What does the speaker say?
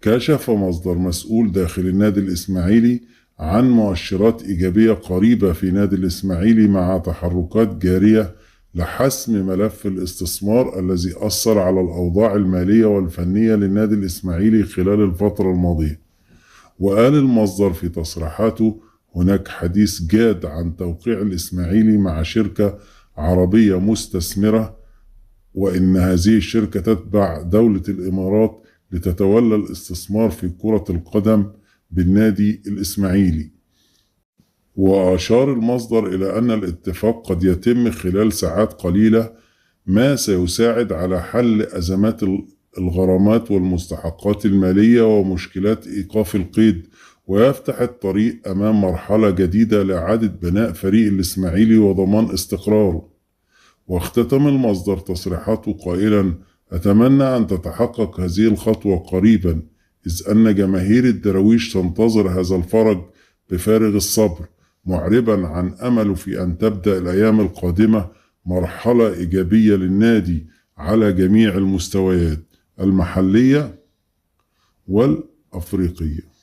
كشف مصدر مسؤول داخل النادي الإسماعيلي عن مؤشرات إيجابية قريبة في نادي الإسماعيلي مع تحركات جارية لحسم ملف الاستثمار الذي أثر على الأوضاع المالية والفنية للنادي الإسماعيلي خلال الفترة الماضية. وقال المصدر في تصريحاته: هناك حديث جاد عن توقيع الإسماعيلي مع شركة عربية مستثمرة، وإن هذه الشركة تتبع دولة الإمارات لتتولى الاستثمار في كرة القدم بالنادي الإسماعيلي. وأشار المصدر إلى أن الاتفاق قد يتم خلال ساعات قليلة، ما سيساعد على حل أزمات الغرامات والمستحقات المالية ومشكلات إيقاف القيد، ويفتح الطريق أمام مرحلة جديدة لإعادة بناء فريق الإسماعيلي وضمان استقراره. واختتم المصدر تصريحاته قائلا: أتمنى أن تتحقق هذه الخطوة قريبا، إذ أن جماهير الدراويش تنتظر هذا الفرج بفارغ الصبر، معربا عن أمله في أن تبدأ الأيام القادمة مرحلة إيجابية للنادي على جميع المستويات المحلية والأفريقية.